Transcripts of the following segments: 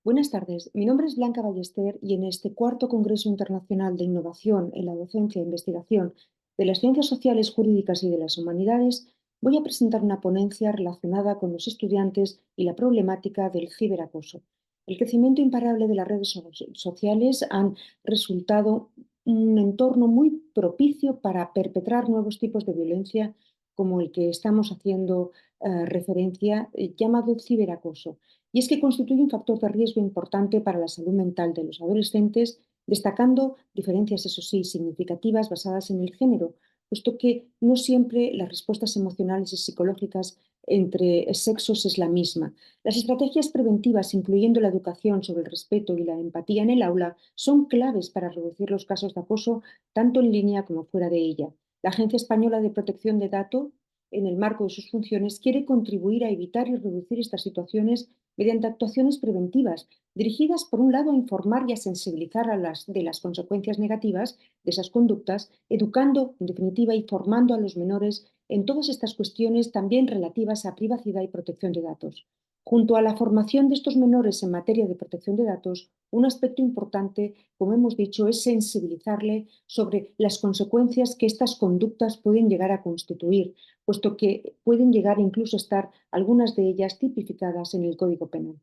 Buenas tardes, mi nombre es Blanca Ballester y en este cuarto Congreso Internacional de Innovación en la Docencia e Investigación de las Ciencias Sociales, Jurídicas y de las Humanidades voy a presentar una ponencia relacionada con los estudiantes y la problemática del ciberacoso. El crecimiento imparable de las redes sociales han resultado un entorno muy propicio para perpetrar nuevos tipos de violencia como el que estamos haciendo referencia, llamado ciberacoso. Y es que constituye un factor de riesgo importante para la salud mental de los adolescentes, destacando diferencias, eso sí, significativas basadas en el género, puesto que no siempre las respuestas emocionales y psicológicas entre sexos es la misma. Las estrategias preventivas, incluyendo la educación sobre el respeto y la empatía en el aula, son claves para reducir los casos de acoso tanto en línea como fuera de ella. La Agencia Española de Protección de Datos, en el marco de sus funciones, quiere contribuir a evitar y reducir estas situaciones mediante actuaciones preventivas, dirigidas, por un lado, a informar y a sensibilizar de las consecuencias negativas de esas conductas, educando, en definitiva, y formando a los menores en todas estas cuestiones también relativas a privacidad y protección de datos. Junto a la formación de estos menores en materia de protección de datos, un aspecto importante, como hemos dicho, es sensibilizarle sobre las consecuencias que estas conductas pueden llegar a constituir, puesto que pueden llegar incluso a estar algunas de ellas tipificadas en el Código Penal.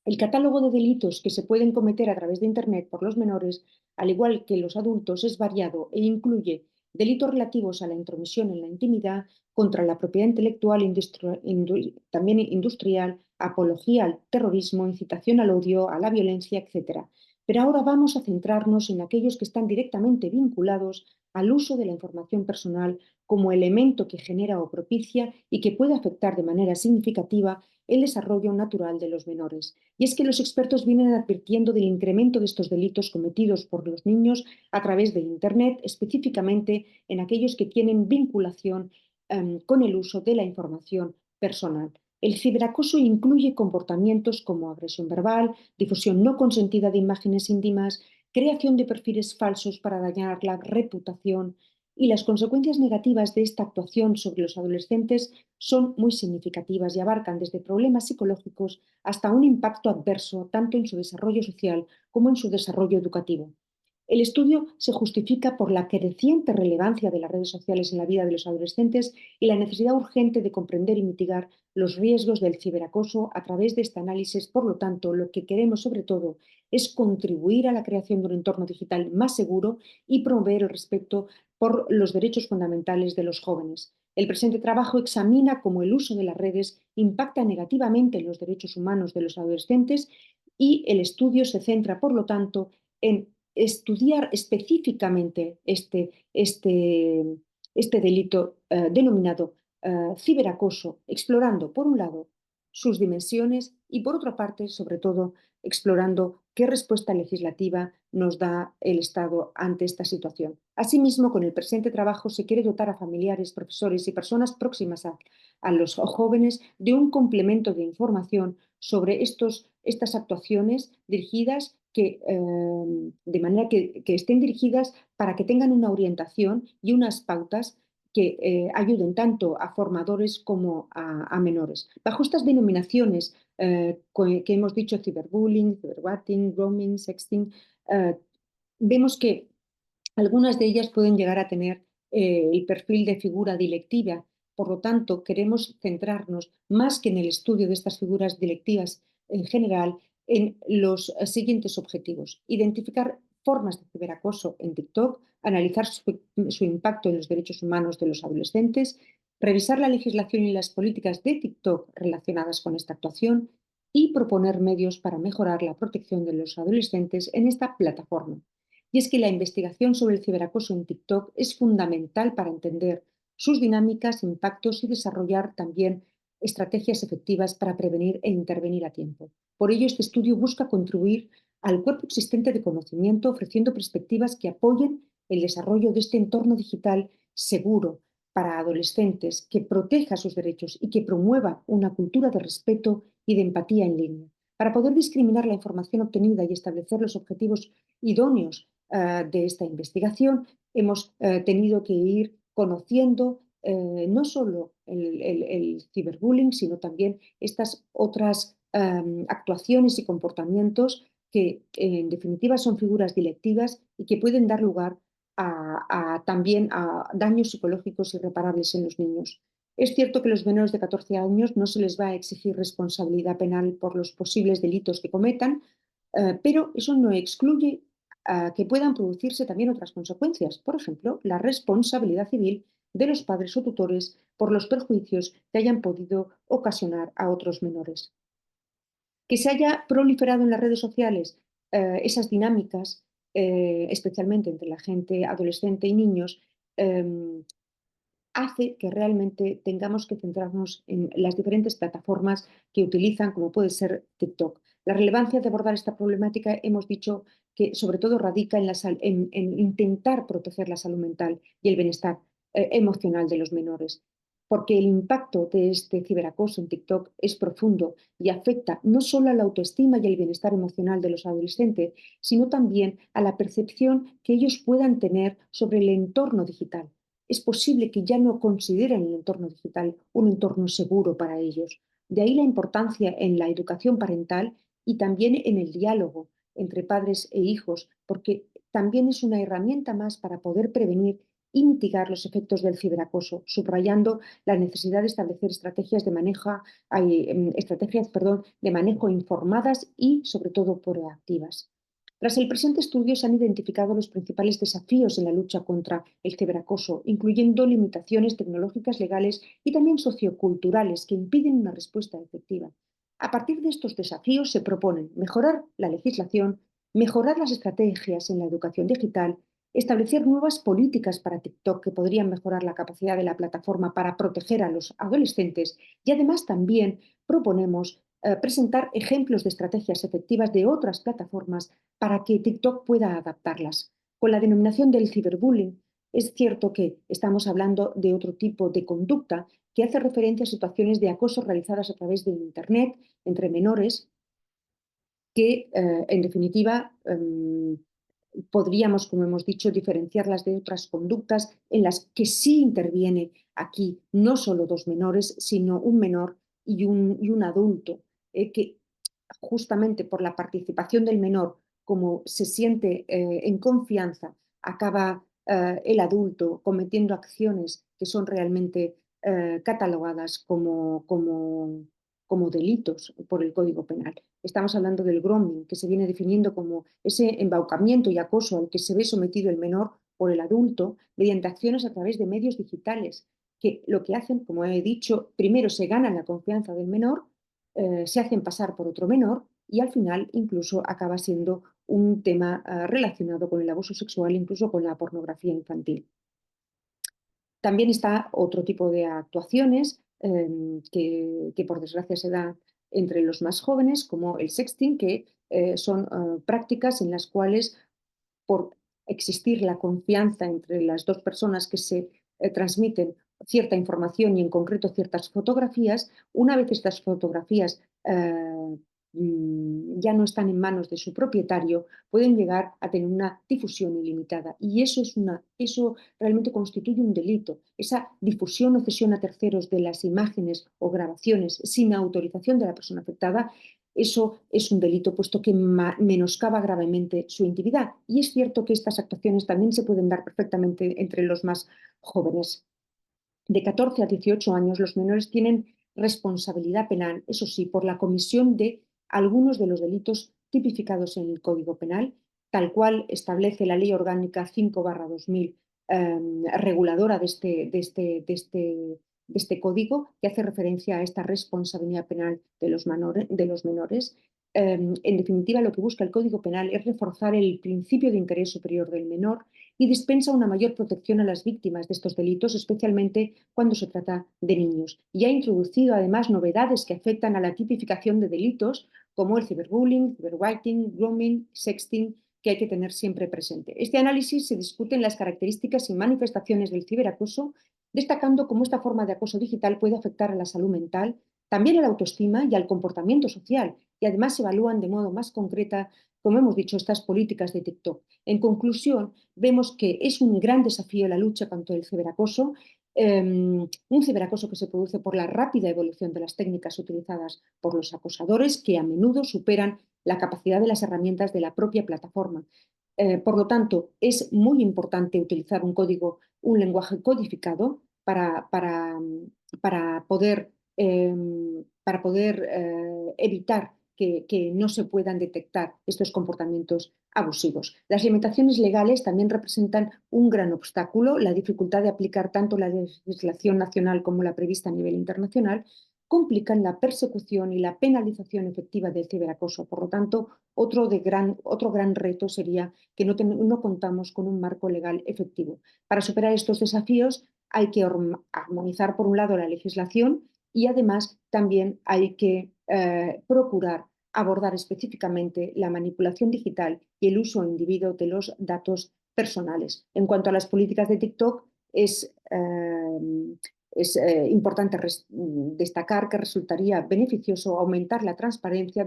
El catálogo de delitos que se pueden cometer a través de Internet por los menores, al igual que los adultos, es variado e incluye delitos relativos a la intromisión en la intimidad, contra la propiedad intelectual, también industrial, apología al terrorismo, incitación al odio, a la violencia, etc. Pero ahora vamos a centrarnos en aquellos que están directamente vinculados al uso de la información personal como elemento que genera o propicia y que puede afectar de manera significativa el desarrollo natural de los menores. Y es que los expertos vienen advirtiendo del incremento de estos delitos cometidos por los niños a través de Internet, específicamente en aquellos que tienen vinculación con el uso de la información personal. El ciberacoso incluye comportamientos como agresión verbal, difusión no consentida de imágenes íntimas, creación de perfiles falsos para dañar la reputación, y las consecuencias negativas de esta actuación sobre los adolescentes son muy significativas y abarcan desde problemas psicológicos hasta un impacto adverso tanto en su desarrollo social como en su desarrollo educativo. El estudio se justifica por la creciente relevancia de las redes sociales en la vida de los adolescentes y la necesidad urgente de comprender y mitigar los riesgos del ciberacoso a través de este análisis. Por lo tanto, lo que queremos sobre todo es contribuir a la creación de un entorno digital más seguro y promover el respeto por los derechos fundamentales de los jóvenes. El presente trabajo examina cómo el uso de las redes impacta negativamente en los derechos humanos de los adolescentes y el estudio se centra, por lo tanto, en estudiar específicamente este delito denominado ciberacoso, explorando, por un lado, sus dimensiones y, por otra parte, sobre todo, explorando qué respuesta legislativa nos da el Estado ante esta situación. Asimismo, con el presente trabajo se quiere dotar a familiares, profesores y personas próximas a los jóvenes de un complemento de información sobre estas actuaciones dirigidas de manera que estén dirigidas para que tengan una orientación y unas pautas que ayuden tanto a formadores como a menores. Bajo estas denominaciones que hemos dicho, ciberbullying, ciberwatting, grooming, sexting, eh, vemos que algunas de ellas pueden llegar a tener el perfil de figura dilectiva. Por lo tanto, queremos centrarnos más que en el estudio de estas figuras directivas en general en los siguientes objetivos. Identificar formas de ciberacoso en TikTok, analizar su impacto en los derechos humanos de los adolescentes, revisar la legislación y las políticas de TikTok relacionadas con esta actuación y proponer medios para mejorar la protección de los adolescentes en esta plataforma. Y es que la investigación sobre el ciberacoso en TikTok es fundamental para entender sus dinámicas, impactos y desarrollar también estrategias efectivas para prevenir e intervenir a tiempo. Por ello, este estudio busca contribuir al cuerpo existente de conocimiento, ofreciendo perspectivas que apoyen el desarrollo de este entorno digital seguro para adolescentes, que proteja sus derechos y que promueva una cultura de respeto y de empatía en línea. Para poder discriminar la información obtenida y establecer los objetivos idóneos de esta investigación, hemos tenido que ir conociendo no solo el ciberbullying, sino también estas otras actuaciones y comportamientos que en definitiva son figuras dilectivas y que pueden dar lugar también a daños psicológicos irreparables en los niños. Es cierto que a los menores de 14 años no se les va a exigir responsabilidad penal por los posibles delitos que cometan, pero eso no excluye que puedan producirse también otras consecuencias. Por ejemplo, la responsabilidad civil de los padres o tutores por los perjuicios que hayan podido ocasionar a otros menores. Que se haya proliferado en las redes sociales esas dinámicas, especialmente entre la gente adolescente y niños, eh, hace que realmente tengamos que centrarnos en las diferentes plataformas que utilizan, como puede ser TikTok. La relevancia de abordar esta problemática, hemos dicho que sobre todo radica en intentar proteger la salud mental y el bienestar emocional de los menores, porque el impacto de este ciberacoso en TikTok es profundo y afecta no solo a la autoestima y el bienestar emocional de los adolescentes, sino también a la percepción que ellos puedan tener sobre el entorno digital. Es posible que ya no consideren el entorno digital un entorno seguro para ellos. De ahí la importancia en la educación parental y también en el diálogo entre padres e hijos, porque también es una herramienta más para poder prevenir y mitigar los efectos del ciberacoso, subrayando la necesidad de establecer de manejo informadas y, sobre todo, proactivas. Tras el presente estudio se han identificado los principales desafíos en la lucha contra el ciberacoso, incluyendo limitaciones tecnológicas, legales y también socioculturales que impiden una respuesta efectiva. A partir de estos desafíos se proponen mejorar la legislación, mejorar las estrategias en la educación digital, establecer nuevas políticas para TikTok que podrían mejorar la capacidad de la plataforma para proteger a los adolescentes y además también proponemos presentar ejemplos de estrategias efectivas de otras plataformas para que TikTok pueda adaptarlas. Con la denominación del ciberbullying, es cierto que estamos hablando de otro tipo de conducta que hace referencia a situaciones de acoso realizadas a través de Internet entre menores que, en definitiva, podríamos, como hemos dicho, diferenciarlas de otras conductas en las que sí interviene aquí no solo dos menores, sino un menor y un adulto, que justamente por la participación del menor, como se siente en confianza, acaba el adulto cometiendo acciones que son realmente catalogadas como delitos por el Código Penal. Estamos hablando del grooming, que se viene definiendo como ese embaucamiento y acoso al que se ve sometido el menor por el adulto mediante acciones a través de medios digitales, que lo que hacen, como he dicho, primero se ganan la confianza del menor, se hacen pasar por otro menor y al final incluso acaba siendo un tema relacionado con el abuso sexual, incluso con la pornografía infantil. También está otro tipo de actuaciones que por desgracia se dan entre los más jóvenes, como el sexting, que son prácticas en las cuales por existir la confianza entre las dos personas que se transmiten cierta información y en concreto ciertas fotografías, una vez estas fotografías ya no están en manos de su propietario, pueden llegar a tener una difusión ilimitada. Y eso realmente constituye un delito. Esa difusión o cesión a terceros de las imágenes o grabaciones sin autorización de la persona afectada, eso es un delito, puesto que menoscaba gravemente su intimidad. Y es cierto que estas actuaciones también se pueden dar perfectamente entre los más jóvenes. De 14 a 18 años, los menores tienen responsabilidad penal, eso sí, por la comisión de algunos de los delitos tipificados en el Código Penal, tal cual establece la Ley Orgánica 5/2000, reguladora de este código, que hace referencia a esta responsabilidad penal de los menores. En definitiva, lo que busca el Código Penal es reforzar el principio de interés superior del menor y dispensa una mayor protección a las víctimas de estos delitos, especialmente cuando se trata de niños. Y ha introducido además novedades que afectan a la tipificación de delitos como el ciberbullying, ciberwhiting, grooming, sexting, que hay que tener siempre presente. Este análisis se discute en las características y manifestaciones del ciberacoso, destacando cómo esta forma de acoso digital puede afectar a la salud mental, también a la autoestima y al comportamiento social, y además se evalúan de modo más concreta, como hemos dicho, estas políticas de TikTok. En conclusión, vemos que es un gran desafío la lucha contra el ciberacoso Un ciberacoso que se produce por la rápida evolución de las técnicas utilizadas por los acosadores, que a menudo superan la capacidad de las herramientas de la propia plataforma. Por lo tanto, es muy importante utilizar un lenguaje codificado para poder, evitar que no se puedan detectar estos comportamientos abusivos. Las limitaciones legales también representan un gran obstáculo. La dificultad de aplicar tanto la legislación nacional como la prevista a nivel internacional complican la persecución y la penalización efectiva del ciberacoso. Por lo tanto, otro gran reto sería que no contamos con un marco legal efectivo. Para superar estos desafíos hay que armonizar, por un lado, la legislación y además también hay que procurar abordar específicamente la manipulación digital y el uso individuo de los datos personales. En cuanto a las políticas de TikTok, es importante destacar que resultaría beneficioso aumentar la transparencia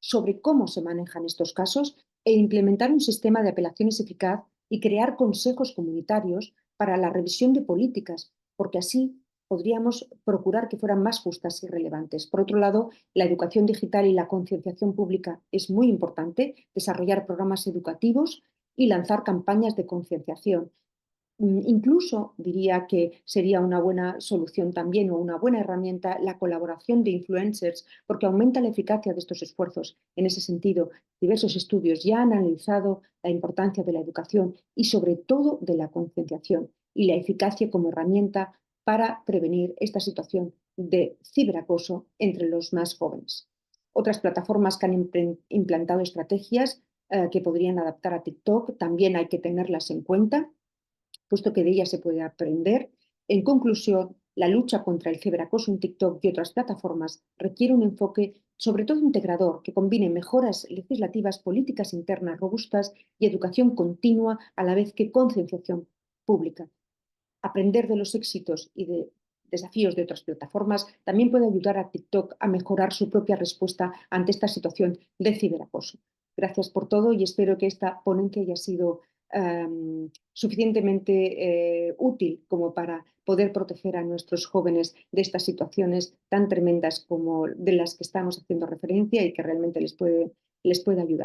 sobre cómo se manejan estos casos e implementar un sistema de apelaciones eficaz y crear consejos comunitarios para la revisión de políticas, porque así podríamos procurar que fueran más justas y relevantes. Por otro lado, la educación digital y la concienciación pública es muy importante, desarrollar programas educativos y lanzar campañas de concienciación. Incluso diría que sería una buena solución también o una buena herramienta la colaboración de influencers, porque aumenta la eficacia de estos esfuerzos. En ese sentido, diversos estudios ya han analizado la importancia de la educación y sobre todo de la concienciación y la eficacia como herramienta para prevenir esta situación de ciberacoso entre los más jóvenes. Otras plataformas que han implantado estrategias que podrían adaptar a TikTok también hay que tenerlas en cuenta, puesto que de ella se puede aprender. En conclusión, la lucha contra el ciberacoso en TikTok y otras plataformas requiere un enfoque sobre todo integrador que combine mejoras legislativas, políticas internas robustas y educación continua a la vez que concienciación pública. Aprender de los éxitos y de desafíos de otras plataformas también puede ayudar a TikTok a mejorar su propia respuesta ante esta situación de ciberacoso. Gracias por todo y espero que esta ponencia haya sido suficientemente útil como para poder proteger a nuestros jóvenes de estas situaciones tan tremendas como de las que estamos haciendo referencia y que realmente les puede ayudar.